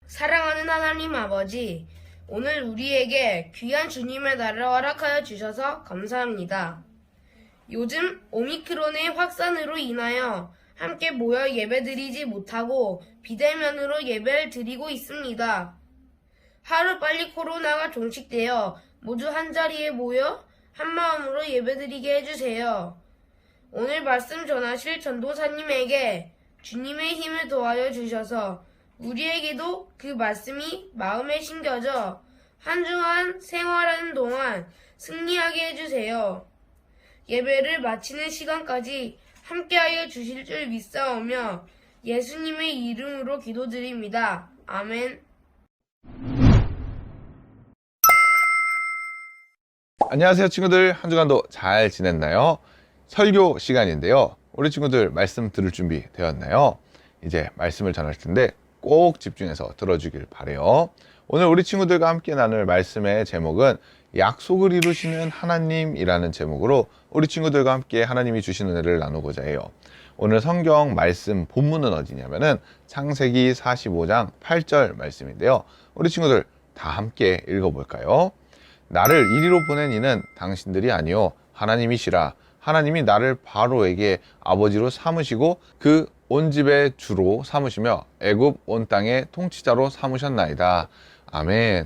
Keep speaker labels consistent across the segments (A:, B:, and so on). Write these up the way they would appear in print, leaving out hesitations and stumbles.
A: 사랑하는 하나님 아버지, 오늘 우리에게 귀한 주님의 날을 허락하여 주셔서 감사합니다. 요즘 오미크론의 확산으로 인하여 함께 모여 예배드리지 못하고 비대면으로 예배를 드리고 있습니다. 하루빨리 코로나가 종식되어 모두 한자리에 모여 한마음으로 예배드리게 해주세요. 오늘 말씀 전하실 전도사님에게 주님의 힘을 더하여 주셔서 우리에게도 그 말씀이 마음에 심겨져 한 주간 생활하는 동안 승리하게 해주세요. 예배를 마치는 시간까지 함께하여 주실 줄 믿사오며 예수님의 이름으로 기도드립니다. 아멘.
B: 안녕하세요 친구들, 한 주간도 잘 지냈나요? 설교 시간인데요. 우리 친구들 말씀 들을 준비 되었나요? 이제 말씀을 전할 텐데 꼭 집중해서 들어주길 바래요. 오늘 우리 친구들과 함께 나눌 말씀의 제목은 약속을 이루시는 하나님이라는 제목으로 우리 친구들과 함께 하나님이 주신 은혜를 나누고자 해요. 오늘 성경 말씀 본문은 어디냐면은 창세기 45장 8절 말씀인데요. 우리 친구들 다 함께 읽어볼까요? 나를 이리로 보낸 이는 당신들이 아니요 하나님이시라. 하나님이 나를 바로에게 아버지로 삼으시고 그 온 집의 주로 삼으시며 애굽 온 땅의 통치자로 삼으셨나이다. 아멘.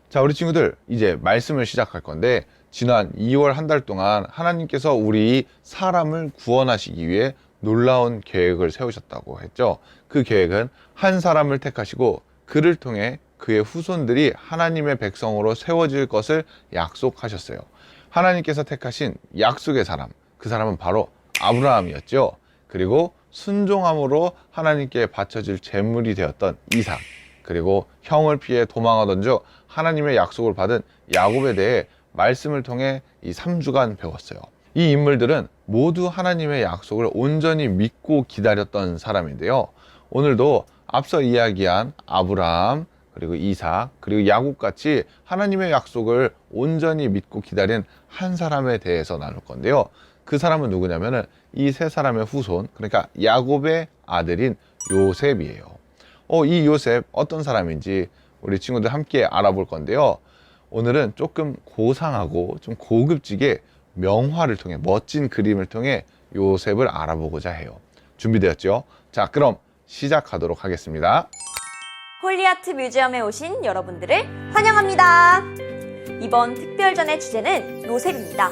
B: 자, 우리 친구들 이제 말씀을 시작할 건데, 지난 2월 한 달 동안 하나님께서 우리 사람을 구원하시기 위해 놀라운 계획을 세우셨다고 했죠. 그 계획은 한 사람을 택하시고 그를 통해 그의 후손들이 하나님의 백성으로 세워질 것을 약속하셨어요. 하나님께서 택하신 약속의 사람, 그 사람은 바로 아브라함이었죠. 그리고 순종함으로 하나님께 바쳐질 제물이 되었던 이삭, 그리고 형을 피해 도망하던 중 하나님의 약속을 받은 야곱에 대해 말씀을 통해 이 3주간 배웠어요. 이 인물들은 모두 하나님의 약속을 온전히 믿고 기다렸던 사람인데요. 오늘도 앞서 이야기한 아브라함, 그리고 이삭, 그리고 야곱같이 하나님의 약속을 온전히 믿고 기다린 한 사람에 대해서 나눌 건데요. 그 사람은 누구냐면은 이 세 사람의 후손, 그러니까 야곱의 아들인 요셉이에요. 이 요셉 어떤 사람인지 우리 친구들 함께 알아볼 건데요. 오늘은 조금 고상하고 좀 고급지게 명화를 통해, 멋진 그림을 통해 요셉을 알아보고자 해요. 준비되었죠? 자, 그럼 시작하도록 하겠습니다.
C: 홀리아트 뮤지엄에 오신 여러분들을 환영합니다. 이번 특별전의 주제는 요셉입니다.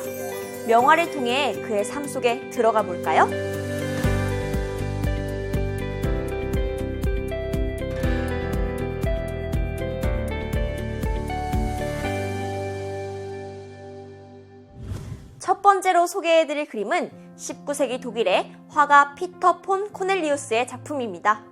C: 명화를 통해 그의 삶 속에 들어가 볼까요? 첫 번째로 소개해드릴 그림은 19세기 독일의 화가 피터 폰 코넬리우스의 작품입니다.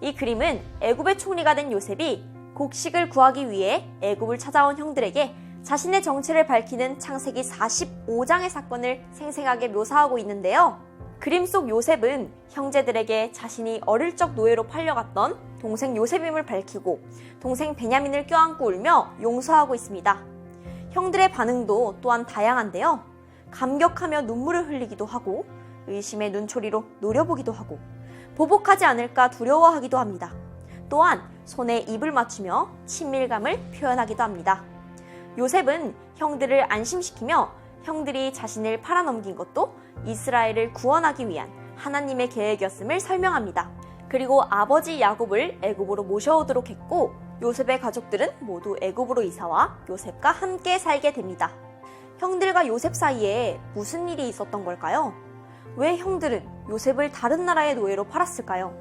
C: 이 그림은 애굽의 총리가 된 요셉이 곡식을 구하기 위해 애굽을 찾아온 형들에게 자신의 정체를 밝히는 창세기 45장의 사건을 생생하게 묘사하고 있는데요. 그림 속 요셉은 형제들에게 자신이 어릴 적 노예로 팔려갔던 동생 요셉임을 밝히고 동생 베냐민을 껴안고 울며 용서하고 있습니다. 형들의 반응도 또한 다양한데요. 감격하며 눈물을 흘리기도 하고 의심의 눈초리로 노려보기도 하고 보복하지 않을까 두려워하기도 합니다. 또한 손에 입을 맞추며 친밀감을 표현하기도 합니다. 요셉은 형들을 안심시키며 형들이 자신을 팔아넘긴 것도 이스라엘을 구원하기 위한 하나님의 계획이었음을 설명합니다. 그리고 아버지 야곱을 애굽으로 모셔오도록 했고 요셉의 가족들은 모두 애굽으로 이사와 요셉과 함께 살게 됩니다. 형들과 요셉 사이에 무슨 일이 있었던 걸까요? 왜 형들은 요셉을 다른 나라의 노예로 팔았을까요?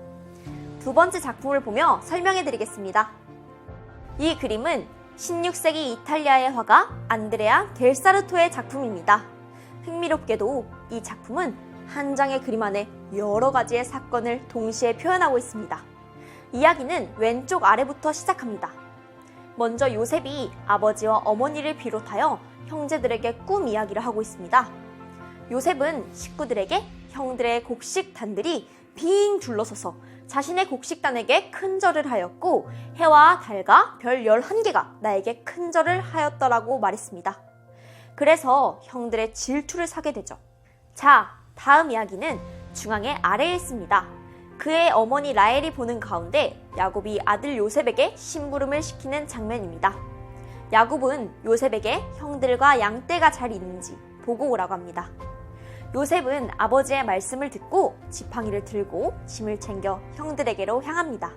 C: 두 번째 작품을 보며 설명해 드리겠습니다. 이 그림은 16세기 이탈리아의 화가 안드레아 델사르토의 작품입니다. 흥미롭게도 이 작품은 한 장의 그림 안에 여러 가지의 사건을 동시에 표현하고 있습니다. 이야기는 왼쪽 아래부터 시작합니다. 먼저 요셉이 아버지와 어머니를 비롯하여 형제들에게 꿈 이야기를 하고 있습니다. 요셉은 식구들에게 형들의 곡식단들이 빙 둘러서서 자신의 곡식단에게 큰 절을 하였고 해와 달과 별 11개가 나에게 큰 절을 하였더라고 말했습니다. 그래서 형들의 질투를 사게 되죠. 자, 다음 이야기는 중앙의 아래에 있습니다. 그의 어머니 라헬이 보는 가운데 야곱이 아들 요셉에게 심부름을 시키는 장면입니다. 야곱은 요셉에게 형들과 양떼가 잘 있는지 보고 오라고 합니다. 요셉은 아버지의 말씀을 듣고 지팡이를 들고 짐을 챙겨 형들에게로 향합니다.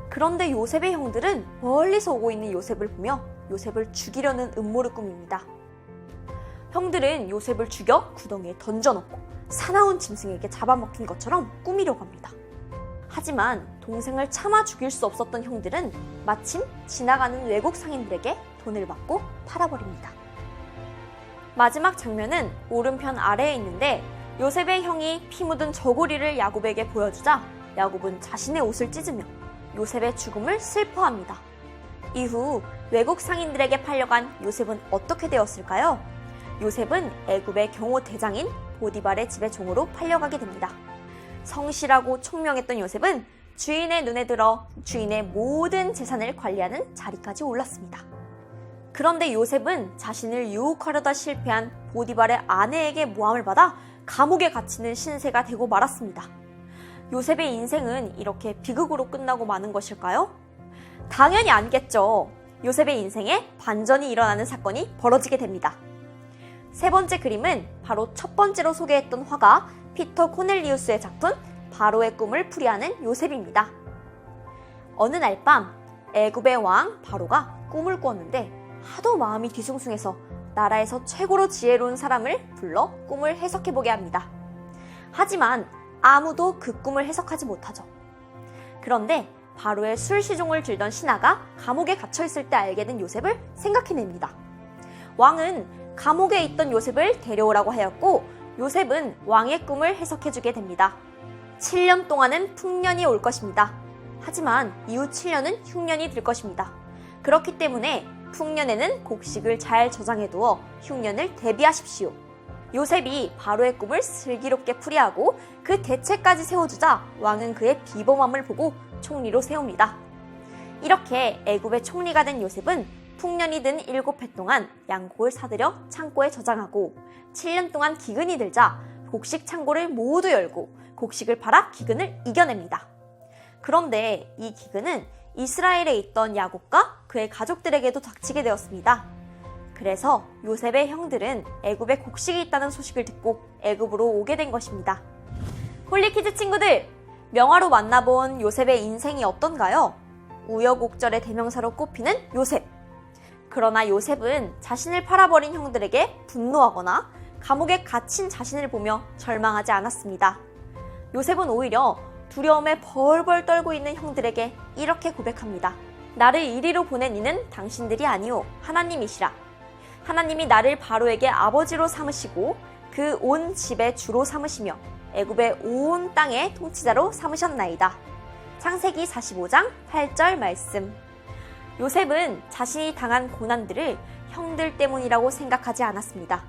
C: 그런데 요셉의 형들은 멀리서 오고 있는 요셉을 보며 요셉을 죽이려는 음모를 꾸밉니다. 형들은 요셉을 죽여 구덩이에 던져놓고 사나운 짐승에게 잡아먹힌 것처럼 꾸미려고 합니다. 하지만 동생을 차마 죽일 수 없었던 형들은 마침 지나가는 외국 상인들에게 돈을 받고 팔아버립니다. 마지막 장면은 오른편 아래에 있는데 요셉의 형이 피 묻은 저고리를 야곱에게 보여주자 야곱은 자신의 옷을 찢으며 요셉의 죽음을 슬퍼합니다. 이후 외국 상인들에게 팔려간 요셉은 어떻게 되었을까요? 요셉은 애굽의 경호 대장인 보디발의 집의 종으로 팔려가게 됩니다. 성실하고 총명했던 요셉은 주인의 눈에 들어 주인의 모든 재산을 관리하는 자리까지 올랐습니다. 그런데 요셉은 자신을 유혹하려다 실패한 보디발의 아내에게 모함을 받아 감옥에 갇히는 신세가 되고 말았습니다. 요셉의 인생은 이렇게 비극으로 끝나고 마는 것일까요? 당연히 아니겠죠. 요셉의 인생에 반전이 일어나는 사건이 벌어지게 됩니다. 세 번째 그림은 바로 첫 번째로 소개했던 화가 피터 코넬리우스의 작품 바로의 꿈을 풀이하는 요셉입니다. 어느 날 밤 애굽의 왕 바로가 꿈을 꾸었는데 하도 마음이 뒤숭숭해서 나라에서 최고로 지혜로운 사람을 불러 꿈을 해석해보게 합니다. 하지만 아무도 그 꿈을 해석하지 못하죠. 그런데 바로의 술시종을 들던 신하가 감옥에 갇혀있을 때 알게 된 요셉을 생각해냅니다. 왕은 감옥에 있던 요셉을 데려오라고 하였고 요셉은 왕의 꿈을 해석해주게 됩니다. 7년 동안은 풍년이 올 것입니다. 하지만 이후 7년은 흉년이 될 것입니다. 그렇기 때문에 풍년에는 곡식을 잘 저장해두어 흉년을 대비하십시오. 요셉이 바로의 꿈을 슬기롭게 풀이하고 그 대책까지 세워주자 왕은 그의 비범함을 보고 총리로 세웁니다. 이렇게 애굽의 총리가 된 요셉은 풍년이 든 7해 동안 양곡을 사들여 창고에 저장하고 7년 동안 기근이 들자 곡식 창고를 모두 열고 곡식을 팔아 기근을 이겨냅니다. 그런데 이 기근은 이스라엘에 있던 야곱과 그의 가족들에게도 닥치게 되었습니다. 그래서 요셉의 형들은 애굽에 곡식이 있다는 소식을 듣고 애굽으로 오게 된 것입니다. 홀리키즈 친구들, 명화로 만나본 요셉의 인생이 어떤가요? 우여곡절의 대명사로 꼽히는 요셉. 그러나 요셉은 자신을 팔아버린 형들에게 분노하거나 감옥에 갇힌 자신을 보며 절망하지 않았습니다. 요셉은 오히려 두려움에 벌벌 떨고 있는 형들에게 이렇게 고백합니다. 나를 이리로 보낸 이는 당신들이 아니오 하나님이시라. 하나님이 나를 바로에게 아버지로 삼으시고 그 온 집의 주로 삼으시며 애굽의 온 땅의 통치자로 삼으셨나이다. 창세기 45장 8절 말씀. 요셉은 자신이 당한 고난들을 형들 때문이라고 생각하지 않았습니다.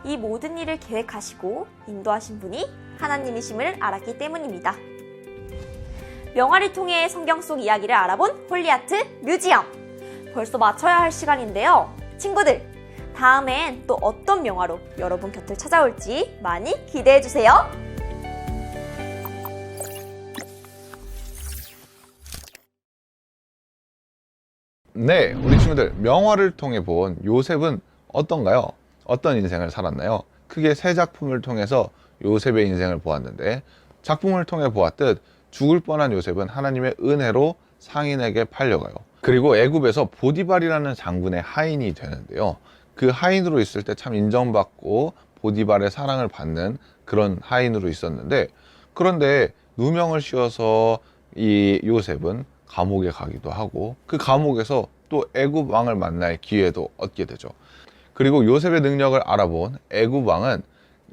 C: 이 모든 일을 계획하시고 인도하신 분이 하나님이심을 알았기 때문입니다. 명화를 통해 성경 속 이야기를 알아본 홀리아트 뮤지엄. 벌써 마쳐야 할 시간인데요. 친구들, 다음엔 또 어떤 명화로 여러분 곁을 찾아올지 많이 기대해주세요.
B: 네, 우리 친구들 명화를 통해 본 요셉은 어떤가요? 어떤 인생을 살았나요? 크게 세 작품을 통해서 요셉의 인생을 보았는데 작품을 통해 보았듯 죽을 뻔한 요셉은 하나님의 은혜로 상인에게 팔려가요. 그리고 애굽에서 보디발이라는 장군의 하인이 되는데요. 그 하인으로 있을 때 참 인정받고 보디발의 사랑을 받는 그런 하인으로 있었는데 그런데 누명을 씌워서 이 요셉은 감옥에 가기도 하고 그 감옥에서 또 애굽 왕을 만날 기회도 얻게 되죠. 그리고 요셉의 능력을 알아본 애굽 왕은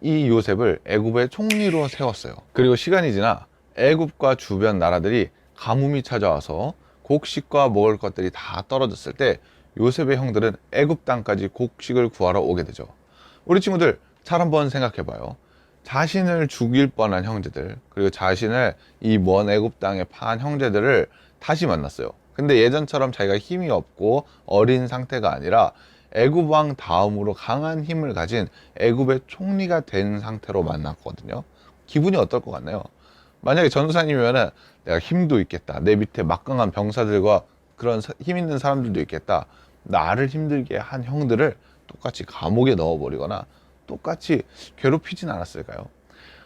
B: 이 요셉을 애굽의 총리로 세웠어요. 그리고 시간이 지나 애굽과 주변 나라들이 가뭄이 찾아와서 곡식과 먹을 것들이 다 떨어졌을 때 요셉의 형들은 애굽 땅까지 곡식을 구하러 오게 되죠. 우리 친구들 잘 한번 생각해 봐요. 자신을 죽일 뻔한 형제들, 그리고 자신을 이 먼 애굽 땅에 파한 형제들을 다시 만났어요. 근데 예전처럼 자기가 힘이 없고 어린 상태가 아니라 애굽 왕 다음으로 강한 힘을 가진 애굽의 총리가 된 상태로 만났거든요. 기분이 어떨 것 같나요? 만약에 전도사님이면은 내가 힘도 있겠다. 내 밑에 막강한 병사들과 그런 힘 있는 사람들도 있겠다. 나를 힘들게 한 형들을 똑같이 감옥에 넣어버리거나 똑같이 괴롭히진 않았을까요?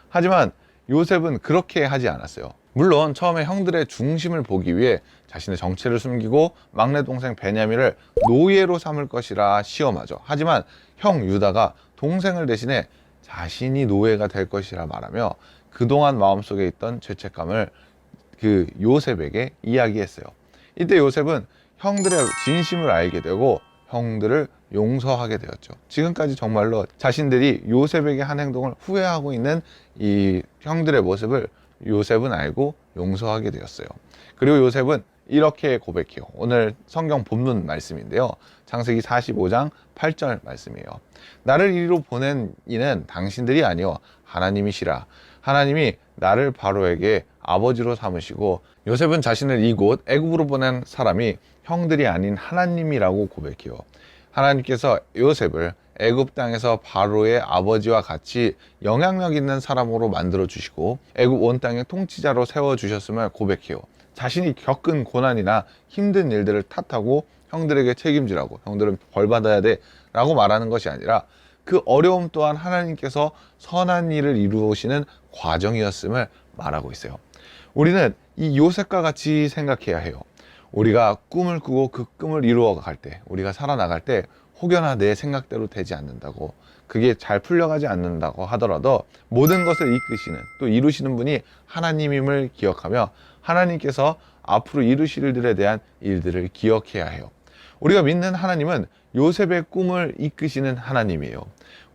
B: 하지만 요셉은 그렇게 하지 않았어요. 물론 처음에 형들의 중심을 보기 위해 자신의 정체를 숨기고 막내 동생 베냐민을 노예로 삼을 것이라 시험하죠. 하지만 형 유다가 동생을 대신해 자신이 노예가 될 것이라 말하며 그동안 마음속에 있던 죄책감을 그 요셉에게 이야기했어요. 이때 요셉은 형들의 진심을 알게 되고 형들을 용서하게 되었죠. 지금까지 정말로 자신들이 요셉에게 한 행동을 후회하고 있는 이 형들의 모습을 요셉은 알고 용서하게 되었어요. 그리고 요셉은 이렇게 고백해요. 오늘 성경 본문 말씀인데요. 창세기 45장 8절 말씀이에요. 나를 이리로 보낸 이는 당신들이 아니요 하나님이시라. 하나님이 나를 바로에게 아버지로 삼으시고 요셉은 자신을 이곳 애굽으로 보낸 사람이 형들이 아닌 하나님이라고 고백해요. 하나님께서 요셉을 애굽 땅에서 바로의 아버지와 같이 영향력 있는 사람으로 만들어 주시고 애굽 온 땅의 통치자로 세워 주셨음을 고백해요. 자신이 겪은 고난이나 힘든 일들을 탓하고 형들에게 책임지라고, 형들은 벌 받아야 돼 라고 말하는 것이 아니라 그 어려움 또한 하나님께서 선한 일을 이루시는 과정이었음을 말하고 있어요. 우리는 이 요셉과 같이 생각해야 해요. 우리가 꿈을 꾸고 그 꿈을 이루어 갈 때, 우리가 살아나갈 때 혹여나 내 생각대로 되지 않는다고, 그게 잘 풀려가지 않는다고 하더라도 모든 것을 이끄시는, 또 이루시는 분이 하나님임을 기억하며 하나님께서 앞으로 이루실 일들에 대한 일들을 기억해야 해요. 우리가 믿는 하나님은 요셉의 꿈을 이끄시는 하나님이에요.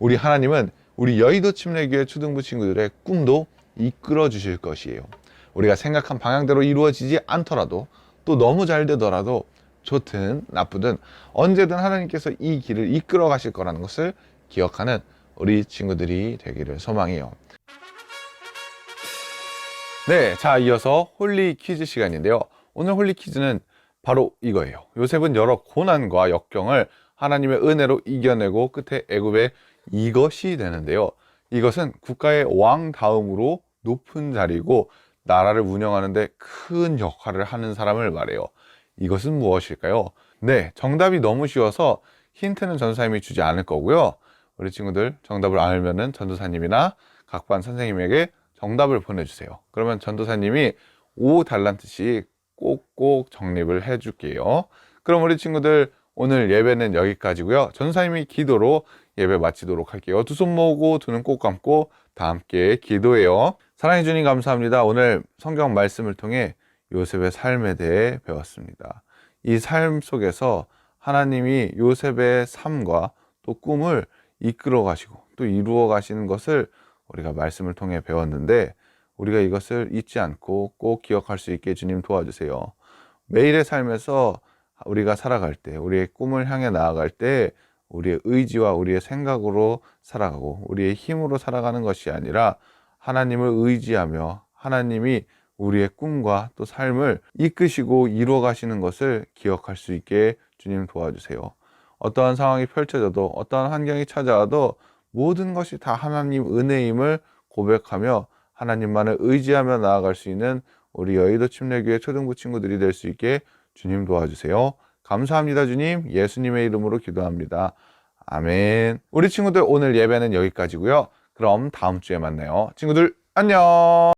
B: 우리 하나님은 우리 여의도 침례교회 초등부 친구들의 꿈도 이끌어 주실 것이에요. 우리가 생각한 방향대로 이루어지지 않더라도, 또 너무 잘 되더라도, 좋든 나쁘든 언제든 하나님께서 이 길을 이끌어 가실 거라는 것을 기억하는 우리 친구들이 되기를 소망해요. 네, 자, 이어서 홀리 퀴즈 시간인데요. 오늘 홀리 퀴즈는 바로 이거예요. 요셉은 여러 고난과 역경을 하나님의 은혜로 이겨내고 끝에 애굽에 이것이 되는데요. 이것은 국가의 왕 다음으로 높은 자리고 나라를 운영하는데 큰 역할을 하는 사람을 말해요. 이것은 무엇일까요? 네, 정답이 너무 쉬워서 힌트는 전도사님이 주지 않을 거고요. 우리 친구들 정답을 알면은 전도사님이나 각반 선생님에게 정답을 보내주세요. 그러면 전도사님이 5달란트씩 꼭꼭 적립을 해줄게요. 그럼 우리 친구들 오늘 예배는 여기까지고요. 전도사님이 기도로 예배 마치도록 할게요. 두 손 모으고 두 눈 꼭 감고 다 함께 기도해요. 사랑해 주님 감사합니다. 오늘 성경 말씀을 통해 요셉의 삶에 대해 배웠습니다. 이 삶 속에서 하나님이 요셉의 삶과 또 꿈을 이끌어 가시고 또 이루어 가시는 것을 우리가 말씀을 통해 배웠는데, 우리가 이것을 잊지 않고 꼭 기억할 수 있게 주님 도와주세요. 매일의 삶에서 우리가 살아갈 때, 우리의 꿈을 향해 나아갈 때 우리의 의지와 우리의 생각으로 살아가고 우리의 힘으로 살아가는 것이 아니라 하나님을 의지하며 하나님이 우리의 꿈과 또 삶을 이끄시고 이루어 가시는 것을 기억할 수 있게 주님 도와주세요. 어떠한 상황이 펼쳐져도, 어떠한 환경이 찾아와도 모든 것이 다 하나님 은혜임을 고백하며 하나님만을 의지하며 나아갈 수 있는 우리 여의도 침례교회 초등부 친구들이 될 수 있게 주님 도와주세요. 감사합니다. 주님, 예수님의 이름으로 기도합니다. 아멘. 우리 친구들 오늘 예배는 여기까지고요. 그럼 다음 주에 만나요. 친구들 안녕.